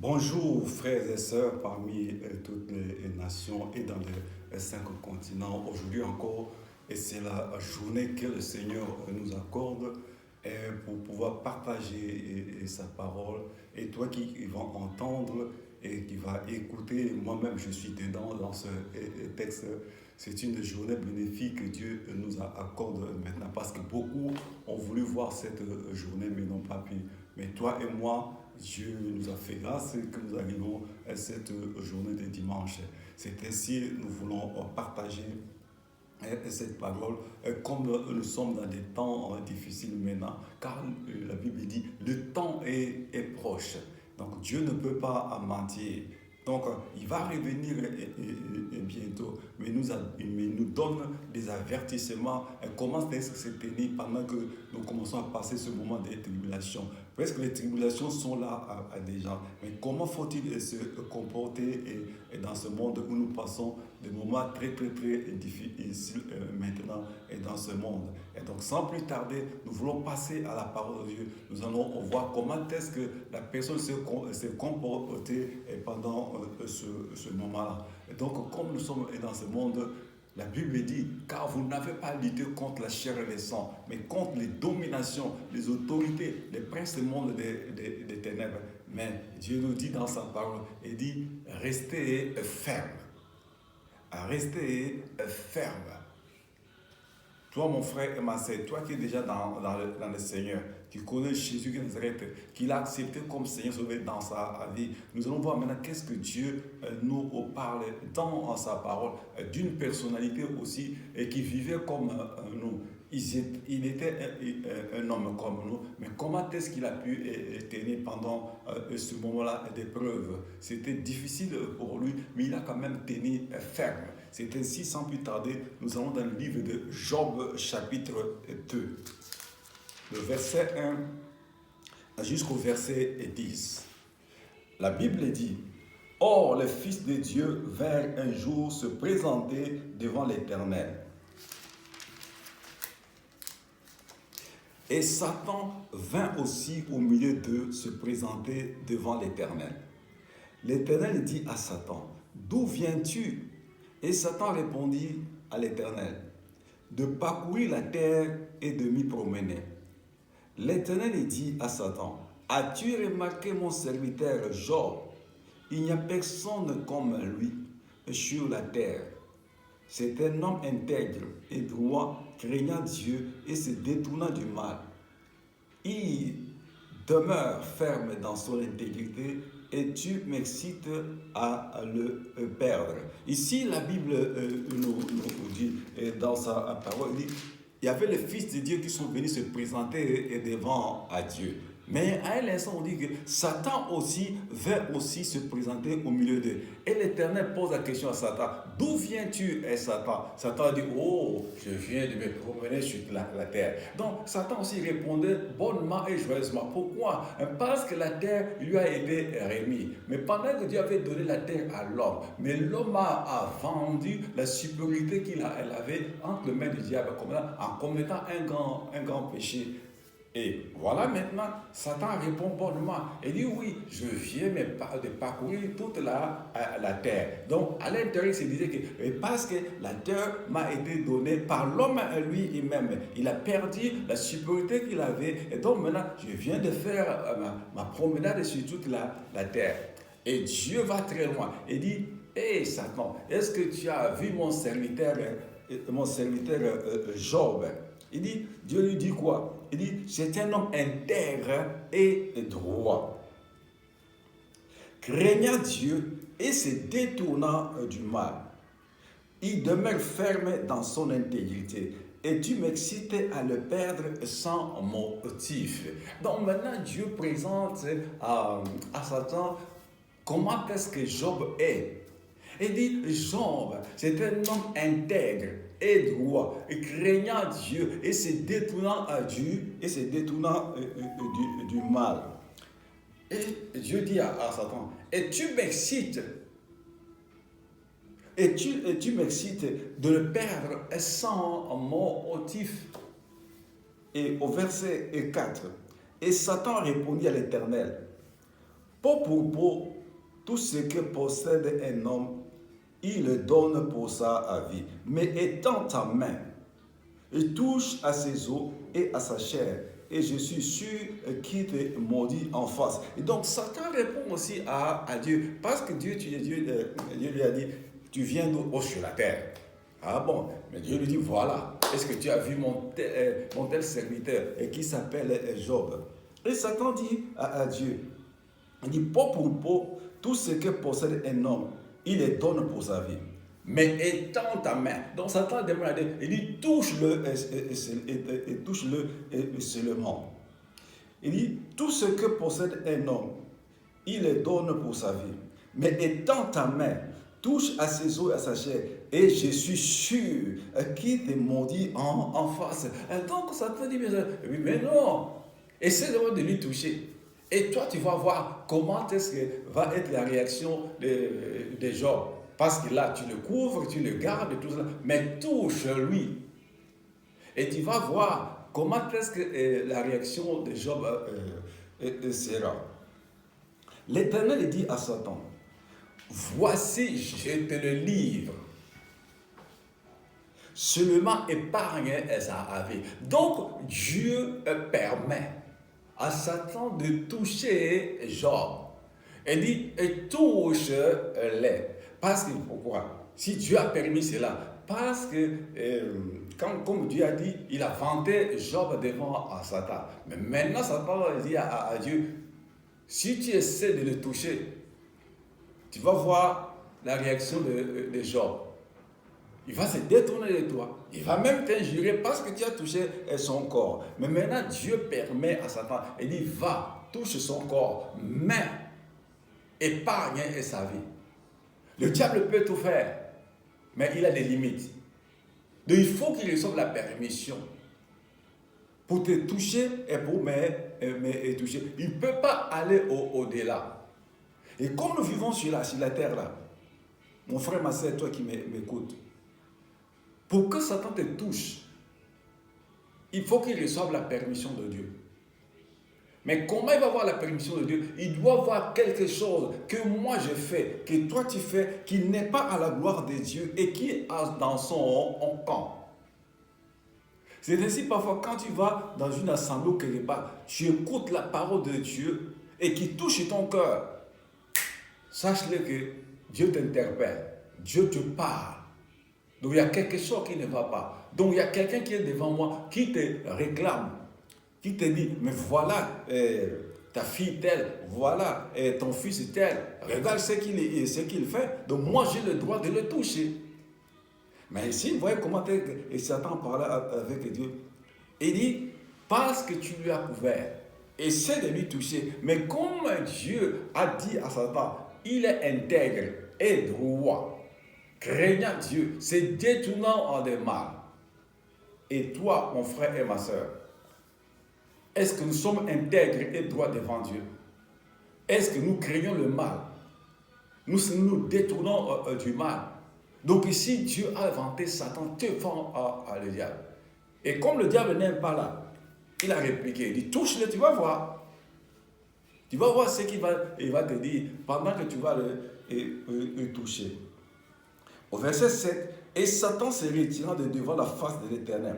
Bonjour frères et sœurs parmi toutes les nations et dans les 5 continents. Aujourd'hui encore, et c'est la journée que le Seigneur nous accorde pour pouvoir partager sa parole. Et toi qui vas entendre et qui vas écouter, moi-même je suis dedans dans ce texte. C'est une journée bénéfique que Dieu nous accorde maintenant parce que beaucoup ont voulu voir cette journée mais n'ont pas pu. Mais toi et moi, Dieu nous a fait grâce que nous arrivons à cette journée de dimanche. C'est ainsi que nous voulons partager cette parole comme nous sommes dans des temps difficiles maintenant, car la Bible dit le temps est proche. Donc Dieu ne peut pas mentir. Donc il va revenir bientôt, mais nous donne des avertissements. Comment est-ce que se tenir pendant que nous commençons à passer ce moment de tribulation. Presque les tribulations sont là déjà. Mais comment faut-il se comporter dans ce monde où nous passons des moments très difficiles maintenant et dans ce monde. Et donc sans plus tarder, nous voulons passer à la parole de Dieu. Nous allons voir comment est-ce que la personne s'est comportée pendant ce moment-là. Et donc comme nous sommes dans ce monde, la Bible dit, car vous n'avez pas lutté contre la chair et le sang, mais contre les dominations, les autorités, les princes du monde des ténèbres. Mais Dieu nous dit dans sa parole, il dit, restez fermes. Restez fermes. Toi, mon frère et ma sœur, toi qui es déjà dans le Seigneur, qui connais Jésus de Nazareth, qui l'a accepté comme Seigneur sauvé dans sa vie, nous allons voir maintenant qu'est-ce que Dieu nous parle dans sa parole, d'une personnalité aussi qui vivait comme nous. Il était un homme comme nous, mais comment est-ce qu'il a pu tenir pendant ce moment-là d'épreuve? C'était difficile pour lui, mais il a quand même tenu ferme. C'est ainsi, sans plus tarder, nous allons dans le livre de Job, chapitre 2, le verset 1 jusqu'au verset 10. La Bible dit, « Or, les fils de Dieu vinrent un jour se présenter devant l'Éternel. Et Satan vint aussi au milieu d'eux se présenter devant l'Éternel. L'Éternel dit à Satan, « D'où viens-tu » Et Satan répondit à l'Éternel, « De parcourir la terre et de m'y promener. » L'Éternel dit à Satan, « As-tu remarqué mon serviteur Job? Il n'y a personne comme lui sur la terre. C'est un homme intègre et droit, craignant Dieu et se détournant du mal. Il demeure ferme dans son intégrité et tu m'excites à le perdre. » Ici, la Bible nous dit, dans sa parole, il y avait les fils de Dieu qui sont venus se présenter devant à Dieu. Mais à un instant, on dit que Satan aussi veut aussi se présenter au milieu d'eux. Et l'Éternel pose la question à Satan, « D'où viens-tu, Satan ?» Satan dit, « Oh, je viens de me promener sur la terre. » Donc, Satan aussi répondait bonnement et joyeusement. Pourquoi? Parce que la terre lui a été remise. Mais pendant que Dieu avait donné la terre à l'homme, mais l'homme a vendu la supériorité qu'il avait entre les mains du diable en commettant un grand péché. Et voilà maintenant, Satan répond bonnement. Il dit, oui, je viens de parcourir toute la terre. Donc, à l'intérieur, il se disait que parce que la terre m'a été donnée par l'homme lui-même, il a perdu la supériorité qu'il avait. Et donc maintenant, je viens de faire ma promenade sur toute la terre. Et Dieu va très loin. Il dit, hé Satan, est-ce que tu as vu mon serviteur Job? Il dit, Dieu lui dit quoi? Il dit, c'est un homme intègre et droit, craignant Dieu et se détournant du mal. Il demeure ferme dans son intégrité. Et tu m'excites à le perdre sans motif. Donc maintenant, Dieu présente à Satan comment est-ce que Job est. Il dit, Job, c'est un homme intègre et droit, et craignant Dieu, et se détournant à Dieu, et se détournant du mal. Et Dieu dit à Satan, et tu m'excites, de le perdre sans motif. Et au verset 4, et Satan répondit à l'Éternel, Pot pour pot, tout ce que possède un homme, il le donne pour sa vie. Mais étends ta main et touche à ses os et à sa chair, et je suis sûr qu'il te maudit en face. Et donc Satan répond aussi à Dieu, parce que Dieu lui a dit, tu viens d'où? Oh, sur la terre. Ah bon, mais Dieu lui dit, voilà, est-ce que tu as vu mon tel serviteur qui s'appelle Job? Et Satan dit à Dieu, il dit, pot pour pot, tout ce que possède un homme, il les donne pour sa vie. Mais étends ta main. Donc Satan demande à Dieu, il dit, touche-le et touche-le seulement. Il dit, tout ce que possède un homme, il les donne pour sa vie. Mais étends ta main, touche à ses os et à sa chair, et je suis sûr qu'il te maudit en face. Et donc Satan dit, mais non, essaie de lui toucher. Et toi, tu vas voir comment est-ce que va être la réaction de Job. Parce que là, tu le couvres, tu le gardes, tout ça, mais touche-lui. Et tu vas voir comment est-ce que la réaction de Job sera. L'Éternel dit à Satan, voici, je te le livre. Seulement épargne sa vie. Donc, Dieu permet à Satan de toucher Job. Il dit, et touche-les. Parce que, pourquoi? Si Dieu a permis cela, parce que, comme Dieu a dit, il a vanté Job devant Satan. Mais maintenant, Satan dit à Dieu, si tu essaies de le toucher, tu vas voir la réaction de Job. Il va se détourner de toi. Il va même t'injurer parce que tu as touché son corps. Mais maintenant, Dieu permet à Satan, il dit, va, touche son corps, mais épargne sa vie. Le diable peut tout faire, mais il a des limites. Donc il faut qu'il reçoive la permission pour te toucher et pour me toucher. Il ne peut pas aller au-delà. Et comme nous vivons sur la terre là, mon frère, ma soeur, toi qui m'écoutes, pour que Satan te touche, il faut qu'il reçoive la permission de Dieu. Mais comment il va avoir la permission de Dieu? Il doit voir quelque chose que moi je fais, que toi tu fais, qui n'est pas à la gloire de Dieu et qui est dans son camp. C'est ainsi parfois quand tu vas dans une assemblée quelque part, tu écoutes la parole de Dieu et qui touche ton cœur. Sache-le que Dieu t'interpelle, Dieu te parle. Donc il y a quelque chose qui ne va pas. Donc il y a quelqu'un qui est devant moi, qui te réclame, qui te dit, mais voilà ta fille telle, voilà ton fils tel, regarde ce qu'il fait, donc moi j'ai le droit de le toucher. Mais ici, vous voyez comment Satan parlait avec Dieu. Il dit, parce que tu lui as couvert, essaie de lui toucher. Mais comme Dieu a dit à Satan, il est intègre et droit, craignant Dieu, se détournant en des mal. Et toi, mon frère et ma soeur, est-ce que nous sommes intègres et droits devant Dieu? Est-ce que nous craignons le mal? Nous nous détournons du mal. Donc ici, Dieu a inventé Satan devant le diable. Et comme le diable n'aime pas là, il a répliqué, il dit, touche-le, tu vas voir. Tu vas voir ce qu'il va te dire pendant que tu vas le toucher. Au verset 7, et Satan se retira de devant la face de l'Éternel.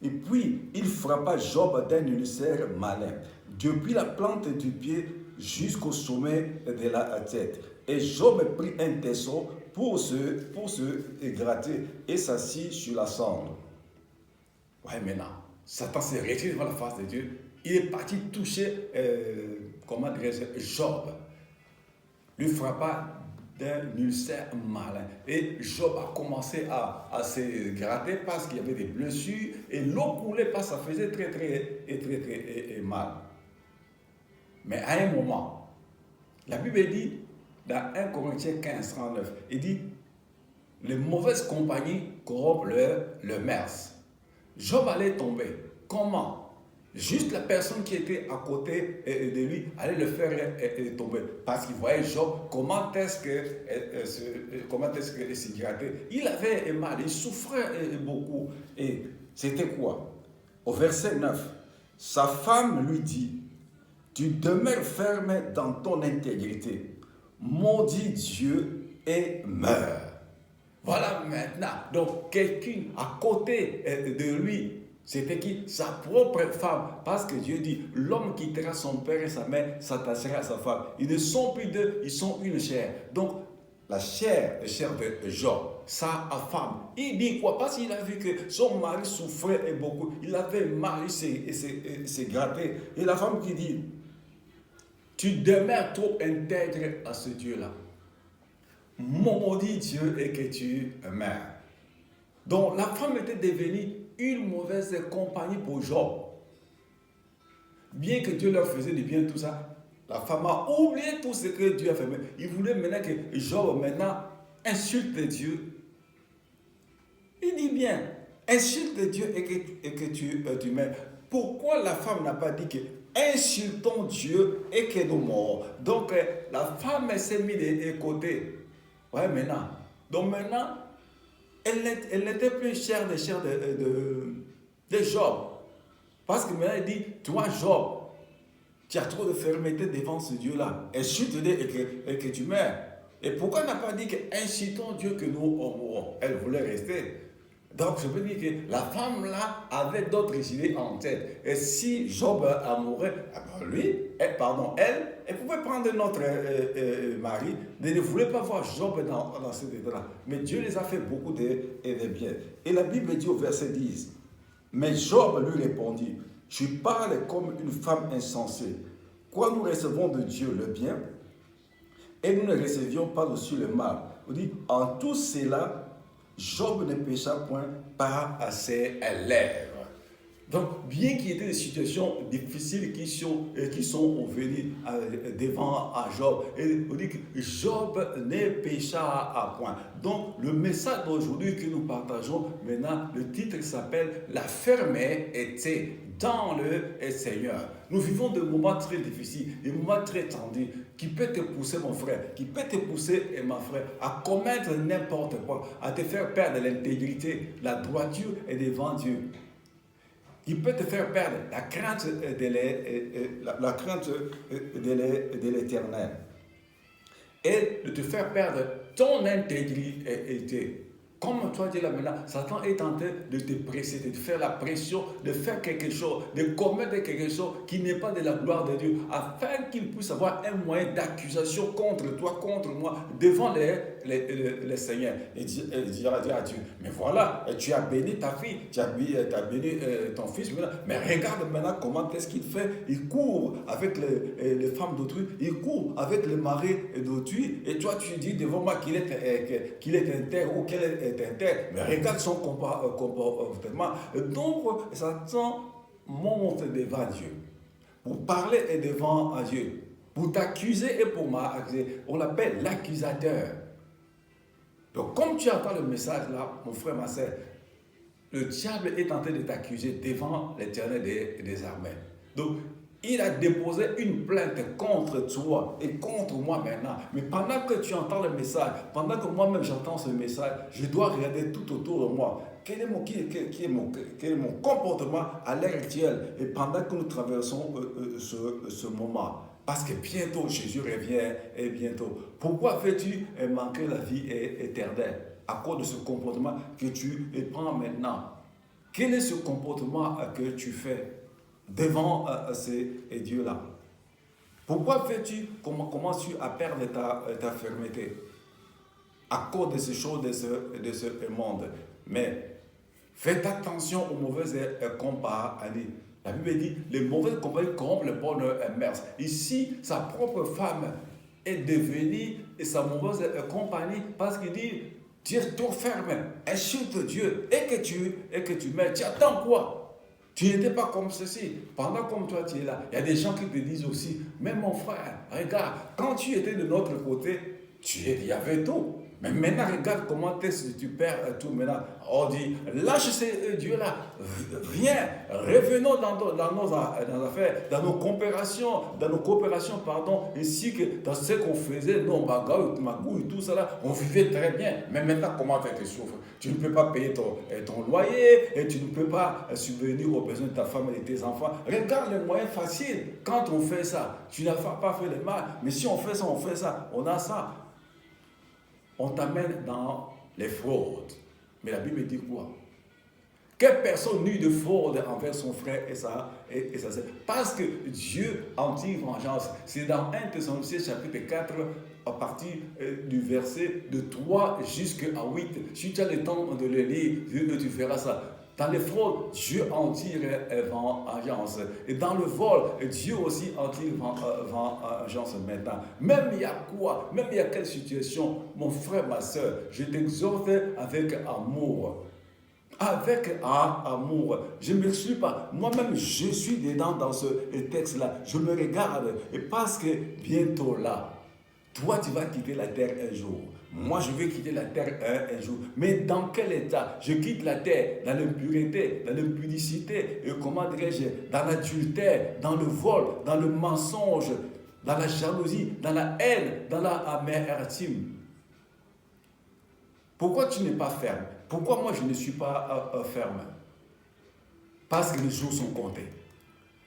Et puis, il frappa Job d'un ulcère malin, depuis la plante du pied jusqu'au sommet de la tête. Et Job prit un tesson pour se gratter et s'assit sur la cendre. Ouais, maintenant, Satan s'est retiré devant la face de Dieu. Il est parti toucher, Job. Lui frappa d'un ulcère malin. Et Job a commencé à se gratter parce qu'il y avait des blessures et l'eau coulait parce que ça faisait très mal. Mais à un moment, la Bible dit, dans 1 Corinthiens 15, 39, il dit, les mauvaises compagnies corrompent le mers. Job allait tomber. Comment? Juste la personne qui était à côté de lui allait le faire tomber. Parce qu'il voyait Job, comment est-ce qu'il s'est gratté. Il avait mal, il souffrait beaucoup. Et c'était quoi? Au verset 9, sa femme lui dit, tu demeures ferme dans ton intégrité. Maudit Dieu et meurs. Voilà maintenant. Donc, quelqu'un à côté de lui, c'était qui? Sa propre femme. Parce que Dieu dit, l'homme quittera son père et sa mère, s'attachera à sa femme. Ils ne sont plus deux, ils sont une chair. Donc, la chair de Job, sa femme. Il dit quoi? Parce qu'il a vu que son mari souffrait et beaucoup. Il avait mal, il s'est gratté. Et la femme qui dit, tu demeures trop intègre à ce Dieu-là. Maudit Dieu et que tu meurs. Donc la femme était devenue une mauvaise compagnie pour Job. Bien que Dieu leur faisait du bien, tout ça, la femme a oublié tout ce que Dieu a fait. Il voulait maintenant que Job insulte Dieu. Il dit bien, insulte Dieu et que tu meurs. Pourquoi la femme n'a pas dit que insultons Dieu et que nous mourons? Donc la femme s'est mise de côté. Ouais, maintenant. Donc maintenant, elle n'était plus chère de Job. Parce que maintenant, elle dit, toi Job, tu as trop de fermeté devant ce Dieu-là. Insulte-le et que tu meurs. Et pourquoi elle n'a pas dit que insultons Dieu que nous mourrons? Elle voulait rester. Donc je veux dire que la femme là avait d'autres idées en tête. Et si Job a mouru, elle pouvait prendre notre mari, mais ne voulait pas voir Job dans cet état-là. Mais Dieu les a fait beaucoup de bien. Et la Bible dit au verset 10, mais Job lui répondit, tu parles comme une femme insensée. Quoi, nous recevons de Dieu le bien et nous ne recevions pas dessus le mal. On dit, en tout cela, Job ne pécha point par ses lèvres. Donc, bien qu'il y ait des situations difficiles qui sont venues devant Job, et on dit que Job ne pécha à point. Donc, le message d'aujourd'hui que nous partageons maintenant, le titre s'appelle « La fermeté dans le Seigneur ». Nous vivons des moments très difficiles, des moments très tendus, qui peut te pousser, mon frère, qui peut te pousser, ma frère, à commettre n'importe quoi, à te faire perdre l'intégrité, la droiture et devant Dieu. Il peut te faire perdre la crainte de l'Éternel et de te faire perdre ton intégrité. Comme toi dis là maintenant, Satan est en train de te presser, de te faire la pression, de faire quelque chose, de commettre quelque chose qui n'est pas de la gloire de Dieu, afin qu'il puisse avoir un moyen d'accusation contre toi, contre moi, devant les Seigneurs. Et dira à Dieu, mais voilà, tu as béni ta fille, tu as béni ton fils, mais regarde maintenant comment est-ce qu'il fait. Il court avec les femmes d'autrui, il court avec les maris d'autrui, et toi tu dis devant moi qu'il est intègre ou qu'elle est intègre, mais regarde son comportement. Donc, Satan monte devant Dieu pour parler devant Dieu, pour t'accuser et pour m'accuser. On l'appelle l'accusateur. Donc, comme tu entends le message là, mon frère, ma soeur, le diable est en train de t'accuser devant l'Éternel des armées. Donc, il a déposé une plainte contre toi et contre moi maintenant. Mais pendant que tu entends le message, pendant que moi-même j'entends ce message, je dois regarder tout autour de moi. Quel est mon comportement à l'heure actuelle et pendant que nous traversons ce moment. Parce que bientôt Jésus revient et bientôt. Pourquoi fais-tu manquer la vie éternelle à cause de ce comportement que tu prends maintenant? Quel est ce comportement que tu fais devant ces dieux-là? Pourquoi commences-tu à perdre ta fermeté à cause de ces choses de ce monde? Mais faites attention aux mauvaises compagnies. La Bible dit, les mauvaises compagnies corrompent les bonnes mœurs. Ici, sa propre femme est devenue sa mauvaise compagnie parce qu'il dit, tu es trop ferme, insulte Dieu et que tu meurs. Tu attends quoi? Tu n'étais pas comme ceci. Pendant comme toi tu es là, il y a des gens qui te disent aussi, mais mon frère, regarde, quand tu étais de notre côté, il y avait tout. Mais maintenant, regarde comment est-ce que tu perds tout maintenant. On dit, lâche ces dieux-là. Viens, revenons dans nos affaires, dans nos coopérations, ainsi que dans ce qu'on faisait, nos bagarres, magouilles, tout ça là, on vivait très bien. Mais maintenant, comment tu souffres? Tu ne peux pas payer ton loyer et tu ne peux pas subvenir aux besoins de ta femme et de tes enfants. Regarde les moyens faciles. Quand on fait ça, tu n'as pas fait le mal. Mais si on fait ça, on a ça. On t'amène dans les fraudes. Mais la Bible dit quoi? Quelle personne n'eut de fraude envers son frère et sa sœur? Parce que Dieu en tire vengeance. C'est dans 1 Thessaloniciens chapitre 4, à partir du verset de 3 jusqu'à 8. Si tu as le temps de le lire, tu verras ça. Dans les fraudes, Dieu en tire vengeance. Et dans le vol, Dieu aussi en tire vengeance maintenant. Même il y a quoi? Même il y a quelle situation? Mon frère, ma soeur, je t'exhorte avec amour. Avec amour. Je ne m'exclus pas. Moi-même, je suis dedans dans ce texte-là. Je me regarde. Et parce que bientôt là, toi, tu vas quitter la terre un jour. Moi, je vais quitter la terre un jour. Mais dans quel état? Je quitte la terre dans l'impureté, dans l'impudicité, et comment dirais-je, dans l'adultère, dans le vol, dans le mensonge, dans la jalousie, dans la haine, dans l'amertume. Pourquoi tu n'es pas ferme? Pourquoi moi je ne suis pas ferme? Parce que les jours sont comptés.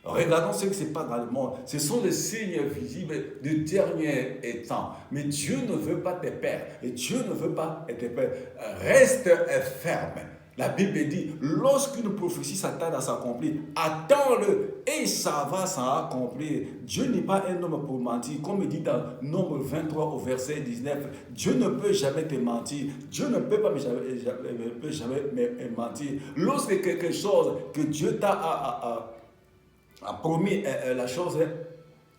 Regardons ce qui se passe dans le monde. Ce sont les signes visibles du dernier temps. Mais Dieu ne veut pas te perdre. Et Dieu ne veut pas te perdre. Reste ferme. La Bible dit, lorsqu'une prophétie s'attend à s'accomplir, attends-le et ça va s'accomplir. Dieu n'est pas un homme pour mentir. Comme il dit dans Nombre 23 au verset 19, Dieu ne peut jamais te mentir. Dieu ne peut pas jamais mentir. Lorsque quelque chose que Dieu t'a a promis la chose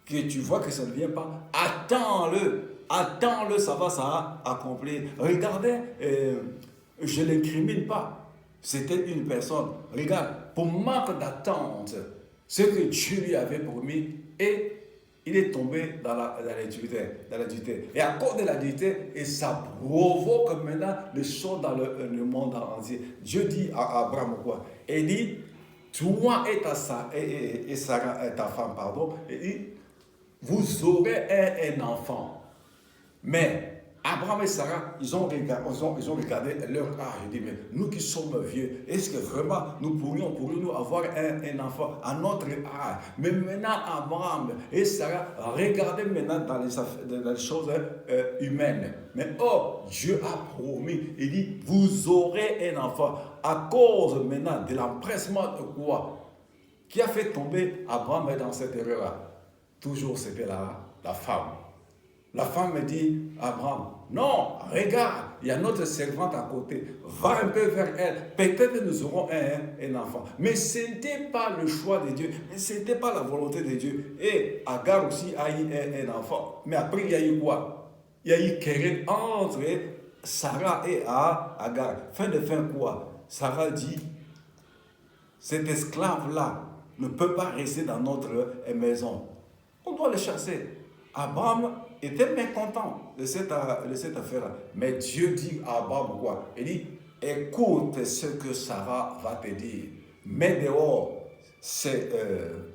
que tu vois que ça ne vient pas, attends-le, ça va s'accomplir. Regardez, je ne l'incrimine pas. C'était une personne. Regarde, pour manque d'attente, ce que Dieu lui avait promis, et il est tombé dans l'adultère. Et à cause de l'adultère, et ça provoque maintenant des choses dans le monde entier. Dieu dit à Abraham quoi? Il dit, toi et Sarah, ta femme, il dit, vous aurez un enfant. Mais Abraham et Sarah, ils ont regardé leur âge. Ils disent, mais nous qui sommes vieux, est-ce que vraiment nous pourrions avoir un enfant à notre âge? Mais maintenant, Abraham et Sarah, regardez maintenant dans les choses humaines. Mais Dieu a promis, il dit, vous aurez un enfant. À cause maintenant de l'empressement de quoi? Qui a fait tomber Abraham dans cette erreur-là? Toujours c'était la femme. La femme me dit, Abraham, non, regarde, il y a notre servante à côté, va un peu vers elle, peut-être que nous aurons un enfant. Mais ce n'était pas le choix de Dieu, ce n'était pas la volonté de Dieu. Et Agar aussi a eu un enfant. Mais après, il y a eu quoi? Il y a eu querelle entre Sarah et Agar. Fin de fin quoi? Sarah dit, cet esclave-là ne peut pas rester dans notre maison. On doit le chasser. Abraham était mécontent de cette affaire-là. Mais Dieu dit à Abraham quoi? Il dit, écoute ce que Sarah va te dire. Mets dehors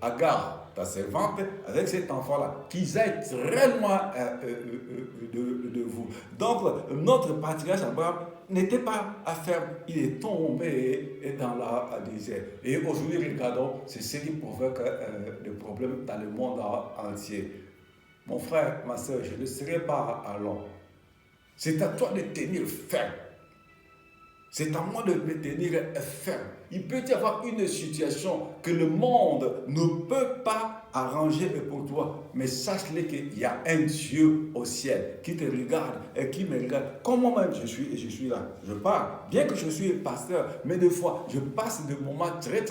Agar, ta servante, avec cet enfant-là, qu'ils aillent très loin de vous. Donc, notre patriarche Abraham n'était pas ferme. Il est tombé dans la désert. Et aujourd'hui, regardons, c'est ce qui provoque des problèmes dans le monde entier. Mon frère, ma soeur, je ne serai pas long. C'est à toi de tenir ferme. C'est à moi de me tenir ferme. Il peut y avoir une situation que le monde ne peut pas arranger pour toi. Mais sache-le qu'il y a un Dieu au ciel qui te regarde et qui me regarde. Comme moi-même je suis là. Je parle. Bien que je suis pasteur, mais des fois, je passe des moments très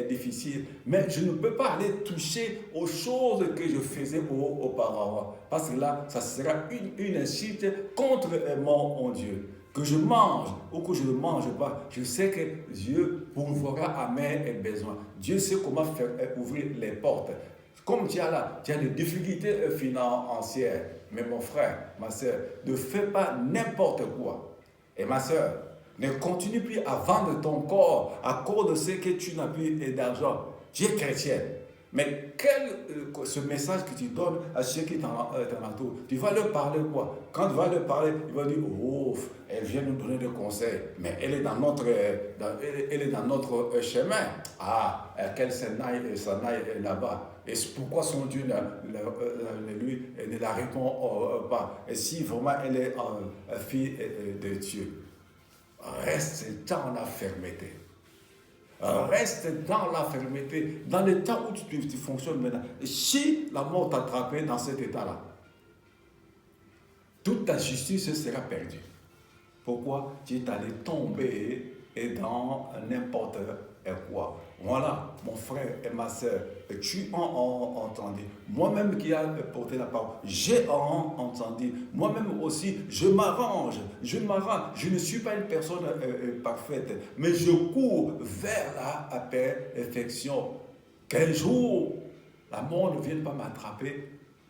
difficiles. Mais je ne peux pas aller toucher aux choses que je faisais auparavant. Parce que là, ça sera une insulte contre mon Dieu. Que je mange ou que je ne mange pas, je sais que Dieu pourvoira à mes besoins. Dieu sait comment faire ouvrir les portes. Comme tu as des difficultés financières, mais mon frère, ma soeur, ne fais pas n'importe quoi. Et ma soeur, ne continue plus à vendre ton corps à cause de ce que tu n'as plus d'argent. Tu es chrétienne. Mais ce message que tu donnes à ceux qui t'entourent, tu vas leur parler quoi? Quand tu vas leur parler, ils vont dire, oh, elle vient nous donner des conseils, mais elle est dans notre chemin. Ah, qu'elle s'en aille là-bas. Et c'est pourquoi son Dieu lui ne la répond pas. Et si vraiment elle est fille de Dieu, reste dans la fermeté. Reste dans la fermeté, dans l'état où tu fonctionnes maintenant. Et si la mort t'a attrapé dans cet état-là, toute ta justice sera perdue. Pourquoi? Tu es allé tomber dans n'importe quoi. Voilà, mon frère et ma soeur, tu as entendu. Moi-même qui ai porté la parole, j'ai entendu. Moi-même aussi, je m'arrange. Je ne suis pas une personne parfaite, mais je cours vers la perfection. Qu'un jour, la mort ne vienne pas m'attraper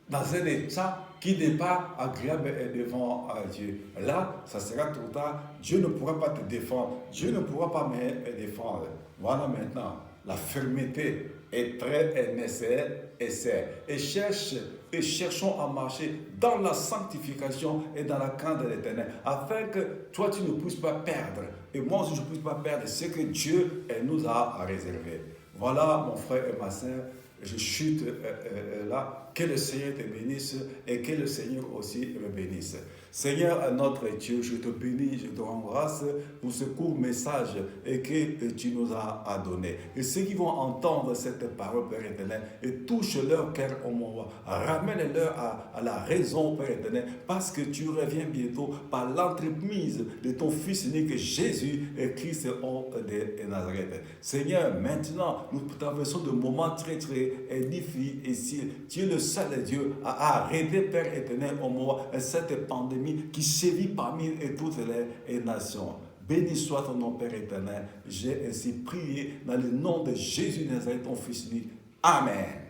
dans un état qui n'est pas agréable devant Dieu. Là, ça sera trop tard. Dieu ne pourra pas te défendre. Dieu ne pourra pas me défendre. Voilà maintenant. La fermeté est très nécessaire. Et cherchons à marcher dans la sanctification et dans la crainte de l'Éternel, afin que toi, tu ne puisses pas perdre. Et moi aussi, je ne puisse pas perdre ce que Dieu nous a réservé. Voilà, mon frère et ma soeur. Je chute là. Que le Seigneur te bénisse et que le Seigneur aussi me bénisse. Seigneur, notre Dieu, je te bénis, je te rends grâce pour ce court message que tu nous as donné. Et ceux qui vont entendre cette parole, Père éternel, et touche leur cœur au moment, ramène-leur à la raison, Père éternel, parce que tu reviens bientôt par l'entremise de ton Fils unique Jésus et Christ de Nazareth. Seigneur, maintenant, nous traversons de moments très, très difficiles. Tu es le seul Dieu à arrêter, Père éternel, au moment cette pandémie qui sévit parmi toutes les nations. Béni soit ton nom, Père éternel. J'ai ainsi prié dans le nom de Jésus de Nazareth, ton Fils unique. Amen.